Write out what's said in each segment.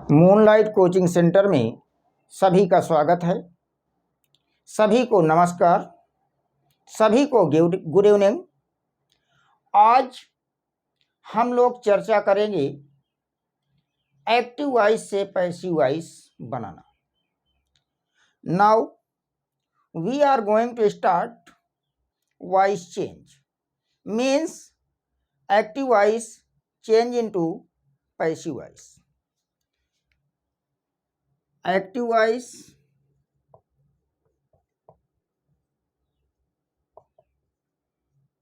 Moonlight coaching centre में सभी का स्वागत है। सभी को नमस्कार, सभी को गुड इवनिंग। आज हम लोग चर्चा करेंगे एक्टिव वॉइस से पैसिव वॉइस बनाना। Now we are going to start voice change, means active voice change into passive voice. Active voice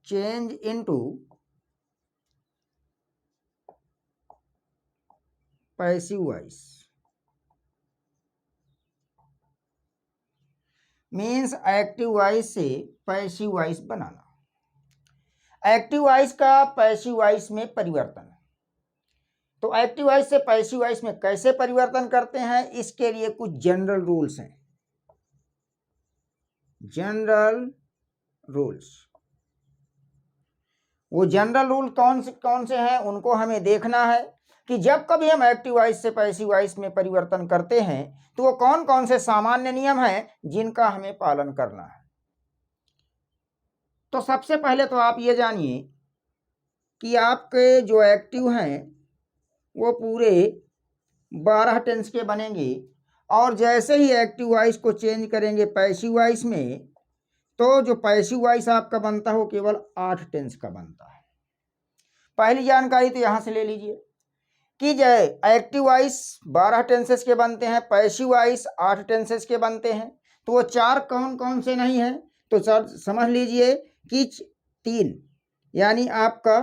change into passive voice means active voice से पैसिव वॉइस बनाना। Active voice का passive voice में परिवर्तन। तो active voice से passive voice में कैसे परिवर्तन करते हैं, इसके लिए कुछ जनरल रूल्स हैं। जनरल रूल्स, वो जनरल रूल कौन से हैं उनको हमें देखना है कि जब कभी हम एक्टिव वॉइस से पैसिव वॉइस में परिवर्तन करते हैं तो वो कौन कौन से सामान्य नियम हैं जिनका हमें पालन करना है। तो सबसे पहले तो आप ये जानिए कि आपके जो एक्टिव हैं वो पूरे 12 टेंस के बनेंगे, और जैसे ही एक्टिव वॉइस को चेंज करेंगे पैसिव वॉइस में तो जो पैसिव वॉइस आपका बनता है वो केवल 8 टेंस का बनता है। पहली जानकारी तो यहाँ से ले लीजिए कि जो एक्टिव वॉइस 12 टेंसेस के बनते हैं, पैसिव वॉइस 8 टेंसेस के बनते हैं। तो वो 4 कौन कौन से नहीं हैं, तो सर समझ लीजिए कि 3, यानी आपका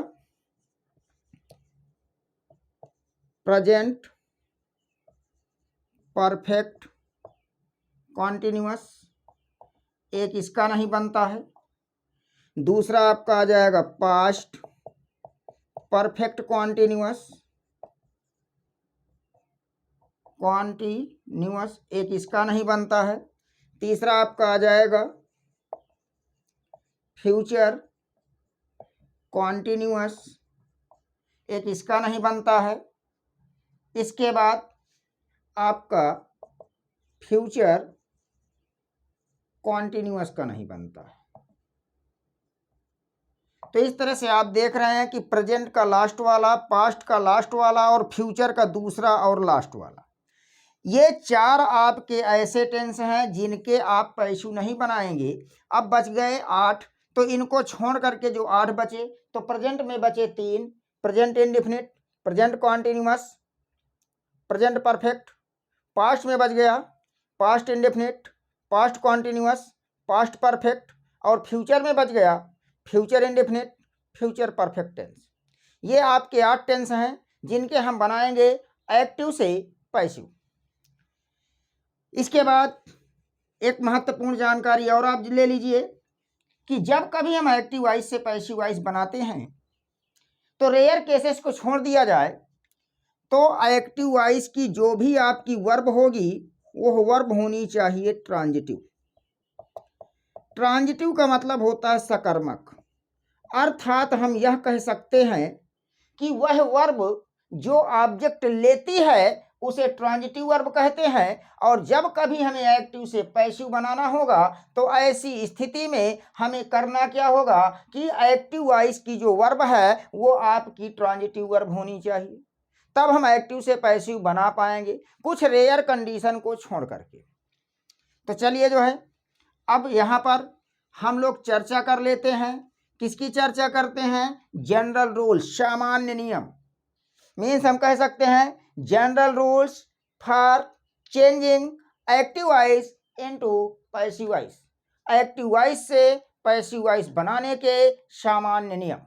प्रेजेंट परफेक्ट कॉन्टिन्यूअस, एक इसका नहीं बनता है। दूसरा आपका आ जाएगा पास्ट परफेक्ट कॉन्टिन्यूअस, एक इसका नहीं बनता है। तीसरा आपका आ जाएगा फ्यूचर कॉन्टिन्यूअस, एक इसका नहीं बनता है। इसके बाद आपका फ्यूचर कॉन्टिन्यूअस का नहीं बनता है। तो इस तरह से आप देख रहे हैं कि प्रेजेंट का लास्ट वाला, पास्ट का लास्ट वाला और फ्यूचर का दूसरा और लास्ट वाला, ये 4 आपके ऐसे टेंस हैं जिनके आप पैसिव नहीं बनाएंगे। अब बच गए 8, तो इनको छोड़ करके जो 8 बचे तो प्रेजेंट में बचे 3, present indefinite, present continuous, present perfect. Past में बच गया past indefinite, past continuous, past perfect, और फ्यूचर में बच गया future indefinite, future perfect tense. ये आपके 8 टेंस हैं जिनके हम बनाएंगे एक्टिव से पैसिव। इसके बाद एक महत्वपूर्ण जानकारी और आप ले लीजिए कि जब कभी हम एक्टिव वॉइस से पैसिव वॉइस बनाते हैं तो रेयर केसेस को छोड़ दिया जाए तो एक्टिव वॉइस की जो भी आपकी वर्ब होगी वो वर्ब होनी चाहिए ट्रांजिटिव। ट्रांजिटिव का मतलब होता है सकर्मक, अर्थात हम यह कह सकते हैं कि वह वर्ब जो ऑब्जेक्ट लेती है उसे ट्रांजिटिव वर्ब कहते हैं। और जब कभी हमें एक्टिव से पैसिव बनाना होगा तो ऐसी स्थिति में हमें करना क्या होगा कि एक्टिव वॉइस की जो वर्ब है वो आपकी ट्रांजिटिव वर्ब होनी चाहिए, तब हम एक्टिव से पैसिव बना पाएंगे, कुछ रेयर कंडीशन को छोड़ करके। तो चलिए जो है अब यहाँ पर हम लोग चर्चा कर लेते हैं। किसकी चर्चा करते हैं? जनरल रूल्स, सामान्य नियम। मीन्स हम कह सकते हैं general rules for changing active voice into passive voice. Active voice से पैसिव वॉइस बनाने के सामान्य नियम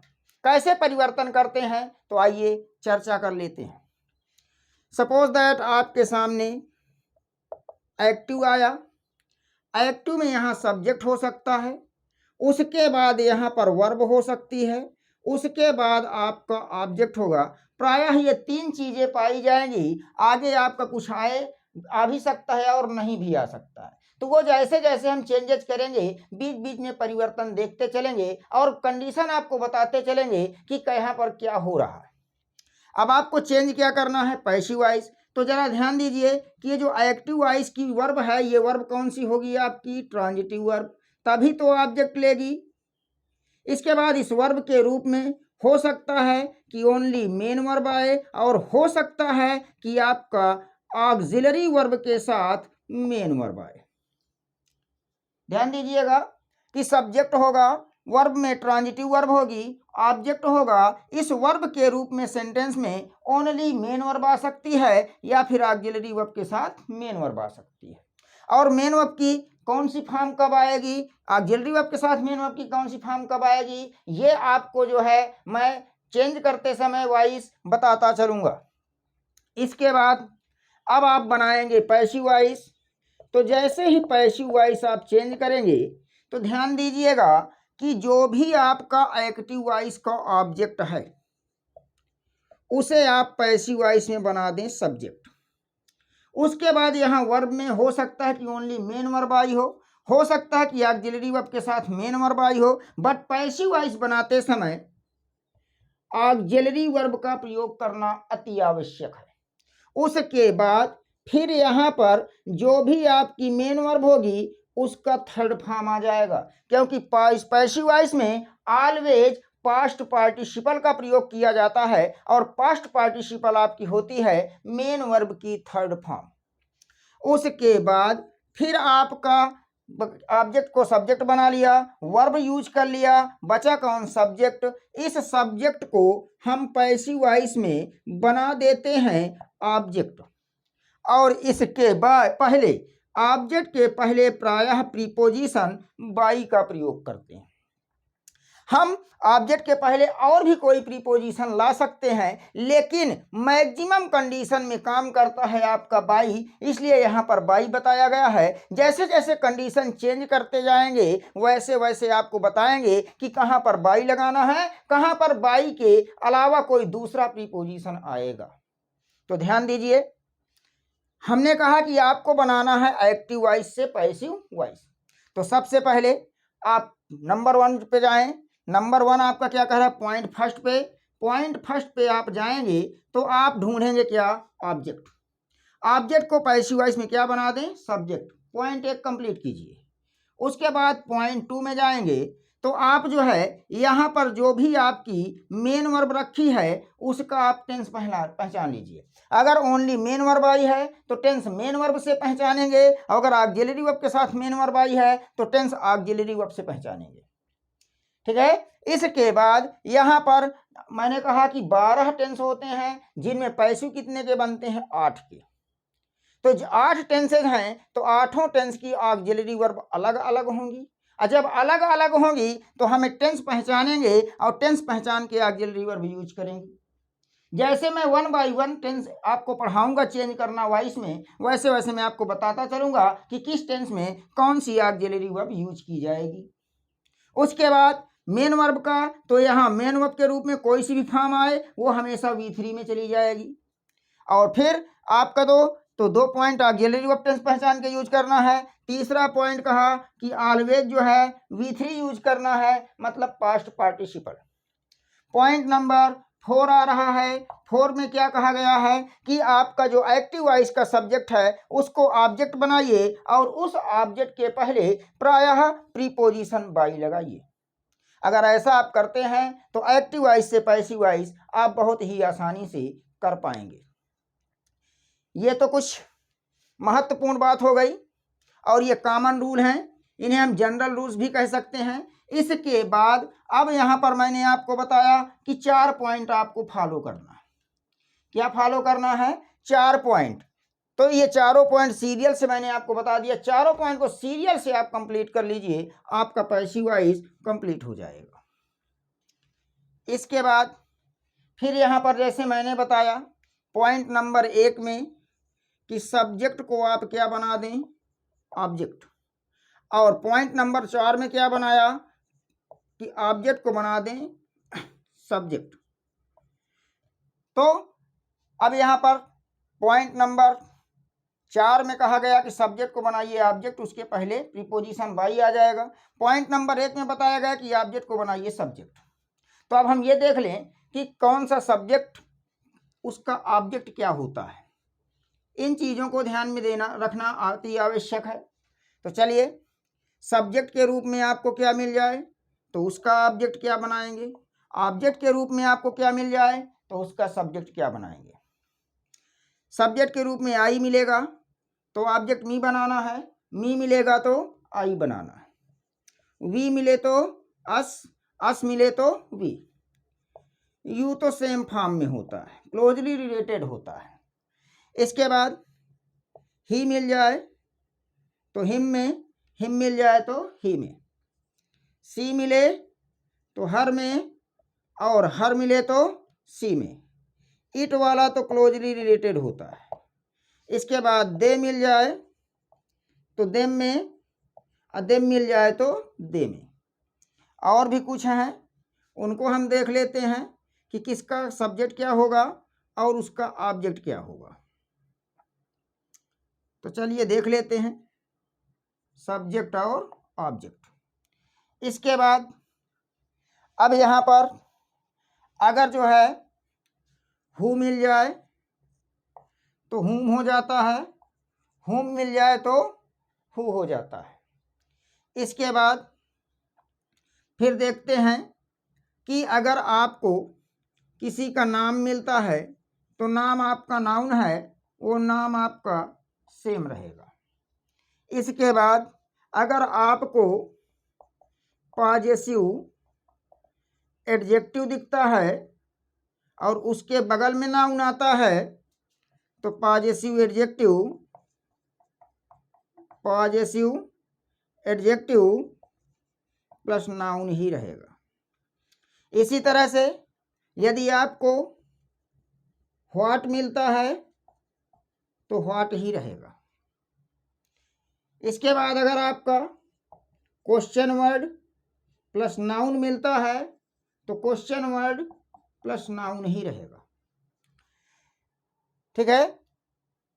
कैसे परिवर्तन करते हैं, तो आइए चर्चा कर लेते हैं। सपोज दैट आपके सामने एक्टिव आया, एक्टिव में यहाँ सब्जेक्ट हो सकता है, उसके बाद यहाँ पर वर्ब हो सकती है, उसके बाद आपका ऑब्जेक्ट होगा। प्रायः ये 3 चीजें पाई जाएंगी। आगे आपका कुछ आ भी सकता है और नहीं भी आ सकता है। तो वो जैसे जैसे हम चेंजेस करेंगे बीच बीच में परिवर्तन देखते चलेंगे और कंडीशन आपको बताते चलेंगे कि कहाँ पर क्या हो रहा है। अब आपको चेंज क्या करना है? Passive voice. तो जरा ध्यान दीजिए कि ये जो एक्टिव वॉइस की वर्ब है, ये वर्ब कौन सी होगी आपकी? ट्रांजिटिव वर्ब, तभी तो ऑब्जेक्ट लेगी। इसके बाद इस वर्ब के रूप में हो सकता है कि ओनली मेन वर्ब आए, और हो सकता है कि आपका ऑक्सिलरी वर्ब के साथ मेन वर्ब आए। ध्यान दीजिएगा कि सब्जेक्ट होगा, वर्ब में ट्रांजिटिव वर्ब होगी, ऑब्जेक्ट होगा। इस वर्ब के रूप में सेंटेंस में ओनली मेन वर्ब आ सकती है, या फिर ऑक्सिलरी वर्ब के साथ मेन वर्ब आ सकती है। और मेन वर्ब की कौन सी फॉर्म कब आएगी, ऑक्सिलरी वर्ब के साथ मेन वर्ब की कौन सी फॉर्म कब आएगी, ये आपको जो है मैं चेंज करते समय वॉइस बताता चलूंगा। इसके बाद अब आप बनाएंगे पैसिव वॉइस। तो जैसे ही पैसिव वॉइस आप चेंज करेंगे तो ध्यान दीजिएगा कि जो भी आपका एक्टिव वॉइस का ऑब्जेक्ट है उसे आप पैसिव वॉइस में बना दें सब्जेक्ट। उसके बाद यहाँ वर्ब में हो सकता है कि ओनली मेन वर्ब आई हो सकता है कि ऑक्सिलरी वर्ब के साथ मेन वर्ब आई हो, बट पैसिव वॉइस बनाते समय ऑक्सिलरी वर्ब का प्रयोग करना अति आवश्यक है। उसके बाद फिर यहाँ पर जो भी आपकी मेन वर्ब होगी उसका थर्ड फॉर्म आ जाएगा, क्योंकि पैसिव वॉइस में ऑलवेज पास्ट पार्टिसिपल का प्रयोग किया जाता है, और पास्ट पार्टिसिपल आपकी होती है मेन वर्ब की थर्ड फॉर्म। उसके बाद फिर आपका ऑब्जेक्ट को सब्जेक्ट बना लिया, वर्ब यूज कर लिया, बचा कौन? सब्जेक्ट। इस सब्जेक्ट को हम पैसिव वॉइस में बना देते हैं ऑब्जेक्ट, और इसके बाद पहले ऑब्जेक्ट के पहले प्रायः प्रीपोजिशन बाई का प्रयोग करते हैं। हम ऑब्जेक्ट के पहले और भी कोई प्रीपोजिशन ला सकते हैं, लेकिन मैक्सिमम कंडीशन में काम करता है आपका बाई, इसलिए यहाँ पर बाई बताया गया है। जैसे जैसे कंडीशन चेंज करते जाएंगे वैसे वैसे आपको बताएंगे कि कहाँ पर बाई लगाना है, कहाँ पर बाई के अलावा कोई दूसरा प्रीपोजिशन आएगा। तो ध्यान दीजिए, हमने कहा कि आपको बनाना है एक्टिव वॉइस से पैसिव वॉइस। तो सबसे पहले आप नंबर 1 पे जाएं। नंबर 1 आपका क्या कह रहा है? पॉइंट फर्स्ट पे। पॉइंट फर्स्ट पे आप जाएंगे तो आप ढूंढेंगे क्या? ऑब्जेक्ट। ऑब्जेक्ट को पैसिव वॉइस में क्या बना दें? सब्जेक्ट। पॉइंट 1 कंप्लीट कीजिए। उसके बाद पॉइंट 2 में जाएंगे तो आप जो है यहाँ पर जो भी आपकी मेन वर्ब रखी है उसका आप टेंस पहचान लीजिए। अगर ओनली मेन वर्ब आई है तो टेंस मेन वर्ब से पहचानेंगे, अगर ऑक्सिलरी वर्ब के साथ मेन वर्ब आई है तो टेंस ऑक्सिलरी वर्ब से पहचानेंगे। ठीक है। इसके बाद यहाँ पर मैंने कहा कि 12 टेंस होते हैं, जिनमें पैसिव कितने के बनते हैं? 8 के। तो 8 टेंसेज हैं, तो 8 टेंस की ऑक्सिलरी वर्ब अलग अलग होंगी, और जब अलग अलग होंगी तो हमें टेंस पहचानेंगे, और टेंस पहचान के ऑक्सिलरी वर्ब यूज करेंगे। जैसे मैं 1 बाय 1 टेंस आपको पढ़ाऊंगा चेंज करना वॉइस में, वैसे वैसे मैं आपको बताता चलूंगा कि किस टेंस में कौन सी ऑक्सिलरी वर्ब यूज की जाएगी। उसके बाद मेन वर्ब का, तो यहाँ मेन वर्ब के रूप में कोई सी भी फॉर्म आए वो हमेशा V3 में चली जाएगी। और फिर आपका तो 2 पॉइंट ऑक्सिलरी वर्ब टेंस पहचान के यूज करना है। तीसरा पॉइंट कहा कि ऑलवेज जो है V3 यूज करना है, मतलब पास्ट पार्टिसिपल। पॉइंट नंबर 4 आ रहा है। 4 में क्या कहा गया है कि आपका जो एक्टिव वॉइस का सब्जेक्ट है उसको ऑब्जेक्ट बनाइए, और उस ऑब्जेक्ट के पहले प्रायः प्रीपोजिशन बाई लगाइए। अगर ऐसा आप करते हैं तो एक्टिव वॉइस से पैसिव वॉइस आप बहुत ही आसानी से कर पाएंगे। ये तो कुछ महत्वपूर्ण बात हो गई, और ये कॉमन रूल हैं, इन्हें हम जनरल रूल्स भी कह सकते हैं। इसके बाद अब यहाँ पर मैंने आपको बताया कि 4 पॉइंट आपको फॉलो करना है। क्या फॉलो करना है? 4 पॉइंट। तो ये चारों पॉइंट सीरियल से मैंने आपको बता दिया, चारों पॉइंट को सीरियल से आप कंप्लीट कर लीजिए, आपका पैसिव वॉइस कंप्लीट हो जाएगा। इसके बाद फिर यहाँ पर जैसे मैंने बताया पॉइंट नंबर 1 में कि सब्जेक्ट को आप क्या बना दें? ऑब्जेक्ट। और पॉइंट नंबर 4 में क्या बनाया कि ऑब्जेक्ट को बना दें सब्जेक्ट। तो अब यहाँ पर पॉइंट नंबर 4 में कहा गया कि सब्जेक्ट को बनाइए ऑब्जेक्ट, उसके पहले प्रीपोजिशन बाई आ जाएगा। पॉइंट नंबर 1 में बताया गया कि ऑब्जेक्ट को बनाइए सब्जेक्ट। तो अब हम ये देख लें कि कौन सा सब्जेक्ट उसका ऑब्जेक्ट क्या होता है। इन चीज़ों को ध्यान में देना रखना अति आवश्यक है। तो चलिए, सब्जेक्ट के रूप में आपको क्या मिल जाए तो उसका ऑब्जेक्ट क्या बनाएंगे, ऑब्जेक्ट के रूप में आपको क्या मिल जाए तो उसका सब्जेक्ट क्या बनाएंगे। सब्जेक्ट के रूप में आई मिलेगा तो ऑब्जेक्ट मी बनाना है, मी मिलेगा तो आई बनाना है, वी मिले तो अस मिले तो वी। यू तो सेम फॉर्म में होता है, क्लोजली रिलेटेड होता है। इसके बाद ही मिल जाए तो हिम में, हिम मिल जाए तो ही में, सी मिले तो हर में और हर मिले तो सी में। इट वाला तो क्लोजली रिलेटेड होता है। इसके बाद दे मिल जाए तो देम में, और देम मिल जाए तो दे में। और भी कुछ हैं, उनको हम देख लेते हैं कि किसका सब्जेक्ट क्या होगा और उसका ऑब्जेक्ट क्या होगा। तो चलिए देख लेते हैं सब्जेक्ट और ऑब्जेक्ट। इसके बाद अब यहाँ पर अगर जो है हु मिल जाए तो हुम हो जाता है, हुम मिल जाए तो हु हो जाता है। इसके बाद फिर देखते हैं कि अगर आपको किसी का नाम मिलता है तो नाम आपका नाउन है, वो नाम आपका सेम रहेगा। इसके बाद अगर आपको पॉजेसिव एडजेक्टिव दिखता है और उसके बगल में नाउन आता है तो पॉजेसिव एडजेक्टिव प्लस नाउन ही रहेगा। इसी तरह से यदि आपको व्हाट मिलता है तो व्हाट ही रहेगा। इसके बाद अगर आपका क्वेश्चन वर्ड प्लस नाउन मिलता है तो क्वेश्चन वर्ड प्लस नाउन ही रहेगा। ठीक है,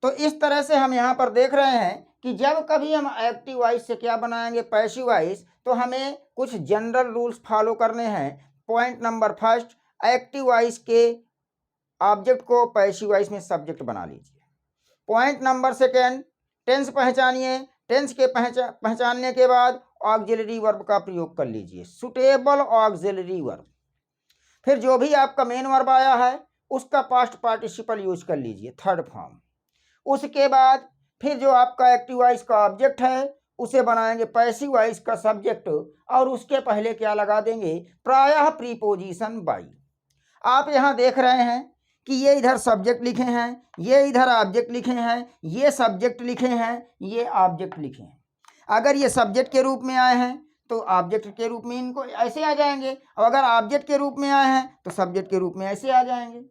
तो इस तरह से हम यहाँ पर देख रहे हैं कि जब कभी हम एक्टिव वॉइस से क्या बनाएंगे, पैसिव वॉइस, तो हमें कुछ जनरल रूल्स फॉलो करने हैं। Point number first, active voice के ऑब्जेक्ट को पैसिव वॉइस में सब्जेक्ट बना लीजिए। पॉइंट नंबर सेकेंड, टेंस पहचानिए, टेंस के पहचानने के बाद ऑक्सिलरी वर्ब का प्रयोग कर लीजिए, सुटेबल ऑक्सिलरी वर्ब। फिर जो भी आपका मेन वर्ब आया है उसका पास्ट पार्टिसिपल यूज कर लीजिए, थर्ड फॉर्म। उसके बाद फिर जो आपका एक्टिव वॉइस का ऑब्जेक्ट है उसे बनाएंगे पैसिव वॉइस का सब्जेक्ट और उसके पहले क्या लगा देंगे, प्रायः प्रीपोजिशन बाई। आप यहाँ देख रहे हैं कि ये इधर सब्जेक्ट लिखे हैं, ये इधर ऑब्जेक्ट लिखे हैं, ये सब्जेक्ट लिखे हैं, ये ऑब्जेक्ट लिखे हैं। अगर ये सब्जेक्ट के रूप में आए हैं तो ऑब्जेक्ट के रूप में इनको ऐसे आ जाएंगे, और अगर ऑब्जेक्ट के रूप में आए हैं तो सब्जेक्ट के रूप में ऐसे आ जाएंगे।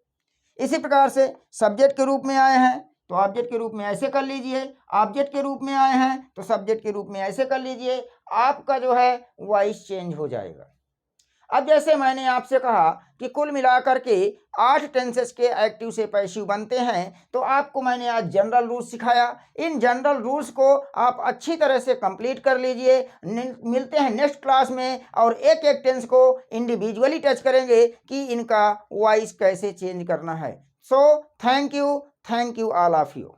इसी प्रकार से सब्जेक्ट के रूप में आए हैं तो ऑब्जेक्ट के रूप में ऐसे कर लीजिए, ऑब्जेक्ट के रूप में आए हैं तो सब्जेक्ट के रूप में ऐसे कर लीजिए। आपका जो है वॉइस चेंज हो जाएगा। अब जैसे मैंने आपसे कहा कि कुल मिलाकर के 8 टेंसेस के एक्टिव से पैसिव बनते हैं, तो आपको मैंने आज जनरल रूल्स सिखाया। इन जनरल रूल्स को आप अच्छी तरह से कंप्लीट कर लीजिए। मिलते हैं नेक्स्ट क्लास में और एक एक टेंस को इंडिविजुअली टच करेंगे कि इनका वॉइस कैसे चेंज करना है। So thank you all of you.